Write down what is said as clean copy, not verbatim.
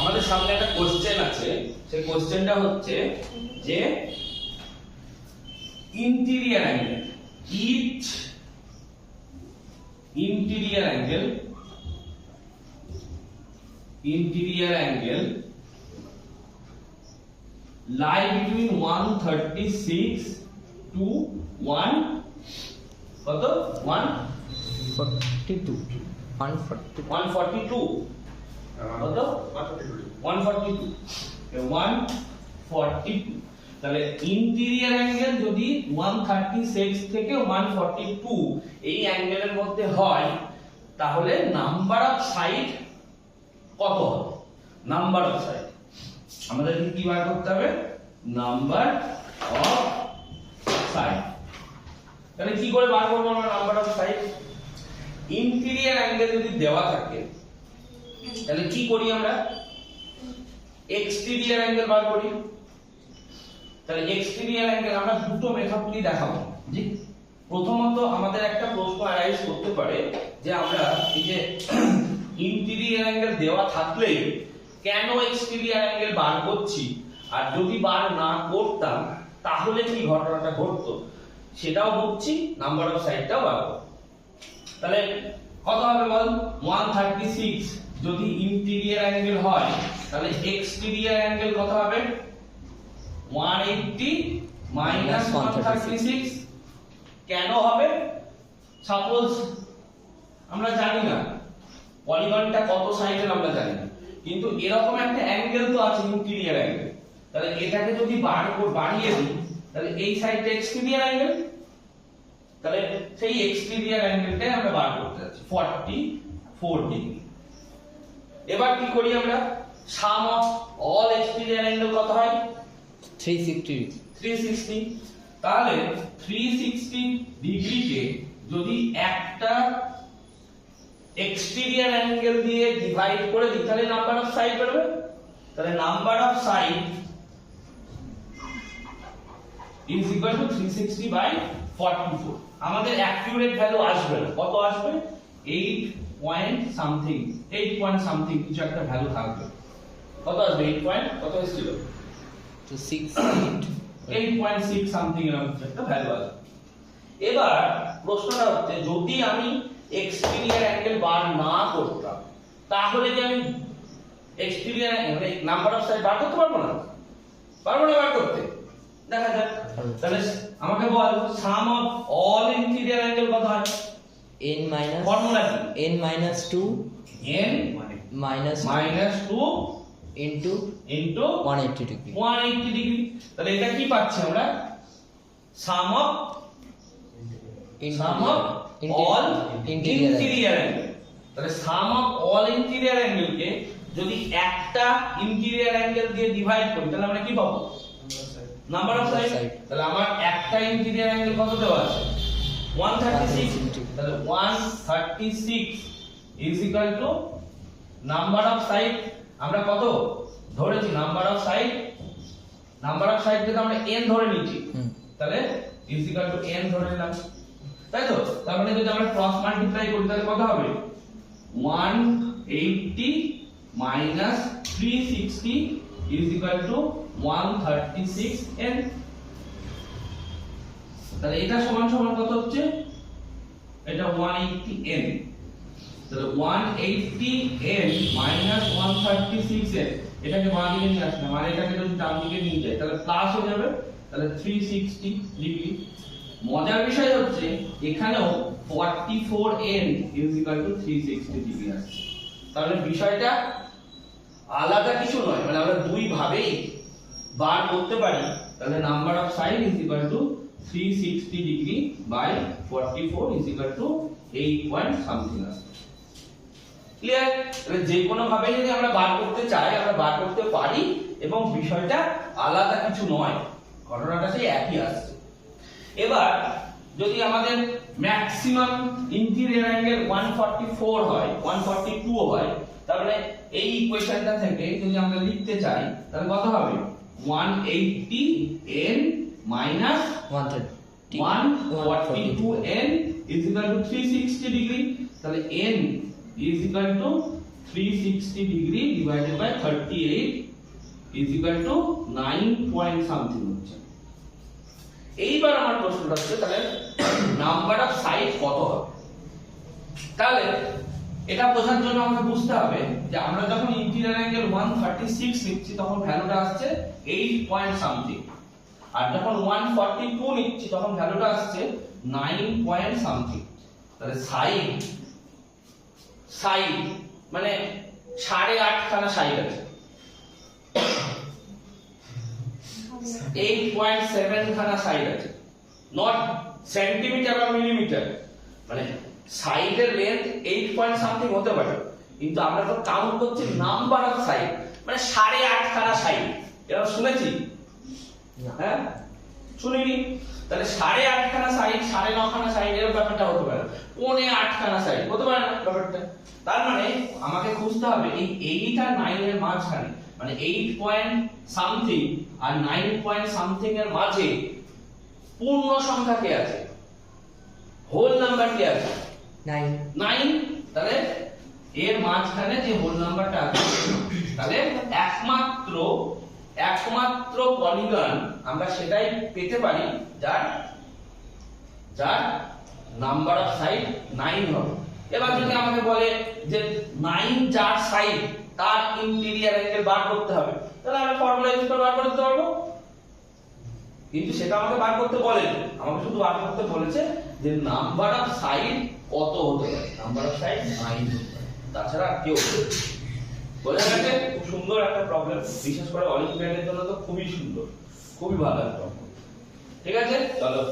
আমাদের সামনে একটা কোশ্চেন আছে, সেই কোশ্চেনটা হচ্ছে যে interior angle, each interior angle lie between 136 to 1 কত 142 142 কত 142 তাহলে ইন্টেরিয়র অ্যাঙ্গেল যদি 136 থেকে 142 এই অ্যাঙ্গেলের মধ্যে হয় তাহলে নাম্বার অফ সাইড কত হবে? নাম্বার অফ সাইড আমাদের কি বার করতে হবে? Number of side. তাহলে কি করে বার করব আমরা number of side? Interior angle যদি দেওয়া থাকে তাহলে কি করি আমরা? এক্সটেরিয়র অ্যাঙ্গেল বার করি। তাহলে এক্সটেরিয়র অ্যাঙ্গেল আমরা দুটো মেথড দিয়ে দেখাবো। জি, প্রথমত আমাদের একটা প্রশ্ন অ্যারাইজ করতে পারে যে আমরা এই যে ইন্টেরিয়র অ্যাঙ্গেল দেওয়া থাকলে কেন এক্সটেরিয়র অ্যাঙ্গেল বার করছি, আর যদি বার না করতাম তাহলে কি ঘটনাটা ঘটতো সেটাও বুঝছি, নাম্বার অফ সাইডটাও বার করব। তাহলে কত হবে বল? 136 যদি ইন্টেরিয়র অ্যাঙ্গেল হয় তাহলে এক্সটেরিয়র অ্যাঙ্গেল কত হবে? 180 মাইনাস 136। কেন হবে? সাপোজ আমরা জানি না পলিগনটা কত সাইডের, আমরা জানি না, কিন্তু এরকম একটা অ্যাঙ্গেল তো আছে ইন্টেরিয়র অ্যাঙ্গেল। তাহলে এটাকে যদি বাড়িয়ে দিই তাহলে এই সাইডটা এক্সটেরিয়র অ্যাঙ্গেল, তাহলে সেই এক্সটেরিয়র অ্যাঙ্গেলটাই আমরা বার করতে যাচ্ছি 44 ডিগ্রি। এবার কি করি আমরা? সাম অফ অল এক্সটেরিয়র অ্যাঙ্গেল কত হয়? 360। তাহলে 360 ডিগ্রিকে যদি একটা এক্সটেরিয়র অ্যাঙ্গেল দিয়ে ডিভাইড করে দিই তাহলে নাম্বার অফ সাইড বেরোবে। তাহলে number of side is equal to 360 by 44। আমাদের অ্যাকিউরেট ভ্যালু আসবে না, কত আসবে? 8 পয়েন্ট সামথিং কিছু একটা ভ্যালু থাকবে। কত আসবে? 8 পয়েন্ট কত এসেছিল? তো 6 8.6 সামথিং এরকম একটা ভ্যালু আসবে। এবার প্রশ্নটা হচ্ছে যদি আমি এক্সটেরিয়র অ্যাঙ্গেল বার না করতাম তাহলে কি আমি এক্সটেরিয়র মানে নাম্বার অফ সাইড বার করতে পারবো না? পারবো না বার করতে? দেখা যাক। তাহলে আমাকে বল সাম অফ অল ইন্টেরিয়র অ্যাঙ্গেল কত হয়? n minus ফর্মুলা কি? n minus 2 n minus -2 into 180 degree 180 degree. তাহলে এটা কি পাচ্ছি আমরা? সাম অফ অল ইন্টেরিয়র অ্যাঙ্গেল। তাহলে সাম অফ অল ইন্টেরিয়র অ্যাঙ্গেলকে যদি একটা ইন্টেরিয়র অ্যাঙ্গেল দিয়ে ডিভাইড করি তাহলে আমরা কি পাবো? Number of side. তাহলে আমার একটা ইন্টেরিয়র অ্যাঙ্গেল কত দেওয়া আছে? 136। তাহলে 136 is equal two number of side আমরা কত ধরেছি? নাম্বার অফ সাইড কে আমরা n ধরে নিচ্ছি, তাহলে ইজ ইকুয়াল টু n ধরে নিলাম, তাই তো? তার মানে যদি আমরা ক্রস মাল্টিপ্লাই করি তাহলে কত হবে? 180 minus 360 is equal two 136n। তাহলে এটা সমান সমান কত হচ্ছে? এটা 180n। তাহলে 180n মাইনাস 136n, এটাকে বাম দিকে নিয়ে আসলাম, মানে এটাকে যদি ডান দিকে নিয়ে যাই তাহলে প্লাস হয়ে যাবে। তাহলে 360 ডিগ্রি। মজার বিষয় হচ্ছে এখানেও 44n is equal to 360 degree আসছে। তাহলে বিষয়টা আলাদা কিছু নয়, মানে আমরা দুই ভাবেই বার করতে পারি। তাহলে number of side is equal to 360 degree by 44 is equal to 8 point something আসছে। ক্লিয়ার? তাহলে যে কোনো ভাবে যদি আমরা বার করতে চাই আমরা বার করতে পারি, এবং বিষয়টা আলাদা কিছু নয়, ঘটনাটা সেই একই আসছে। এবার যদি আমাদের ম্যাক্সিমাম ইন্টেরিয়র অ্যাঙ্গেল 144 হয়, 142 হয়, তাহলে এই ইকুয়েশনটা থেকে যদি আমরা লিখতে চাই তাহলে কত হবে? 180n minus 142n is equal to 360 degree. তাহলে n is equal to 360 degree divided by 38 is equal to 9 point something হচ্ছে। এইবার আমার প্রশ্নটা হচ্ছে তাহলে নাম্বার অফ সাইড কত হবে? তাহলে এটা বোঝার জন্য আমাকে বুঝতে হবে যে আমরা যখন ইন্টিরিয়র অ্যাঙ্গেল 136 নিচ্ছি তখন ভ্যালুটা আসছে 8 পয়েন্ট সামথিং, আর যখন 142 নিচ্ছি তখন ভ্যালুটা আসছে 9 পয়েন্ট সামথিং। তাহলে সাইড মানে 8.5 খানা সাইড আছে, 8.7 খানা সাইড আছে, নট সেন্টিমিটার বা মিলিমিটার। মানে সাইডের লেন্থ 8 পয়েন্ট সামথিং হতে পারে, কিন্তু আমরা তো কাউন্ট করছি নাম্বার অফ সাইড, মানে 8.5 খানা সাইড। এটা শুনেছি? হ্যাঁ, শুনিনি। তাহলে 8.5 খানা সাইড, 9.5 খানা সাইড এর ব্যাপারটা হতে পারে, 8.25 খানা সাইড হতে পারে না ব্যাপারটা। তার মানে আমাকে খুঁজতে হবে এই 8 আর 9 এর মাঝখানে, মানে 8 পয়েন্ট সামথিং আর 9 পয়েন্ট সামথিং এর মাঝে পূর্ণ সংখ্যা কে আছে, হোল নাম্বার কে আছে? 9। তাহলে এর মাঝখানে যে হোল নাম্বারটা আছে, তাহলে একমাত্র পলিগন আমরা সেটাই পেতে পারি যার নাম্বার অফ সাইড 9 হবে। এবার যদি আমাকে বলে যে 9 যার সাইড তার ইন্টিরিয়র অ্যাঙ্গেল বার করতে হবে, তাহলে আমি ফর্মুলা ইউজ করে বার করতে পারবো। কিন্তু সেটা আমাকে বার করতে বলেনি, আমাকে শুধু বার করতে বলেছে যে নাম্বার অফ সাইড কত হতে পারে, নাম্বার অফ সাইড 9 হতে পারে, তাছাড়া আর কেউ। বোঝা গেছে? খুব সুন্দর একটা প্রবলেম, বিশেষ করে অলিম্পিয়াডের জন্য তো খুবই সুন্দর, খুবই ভালো একটা প্রবলেম। ঠিক আছে, চলো।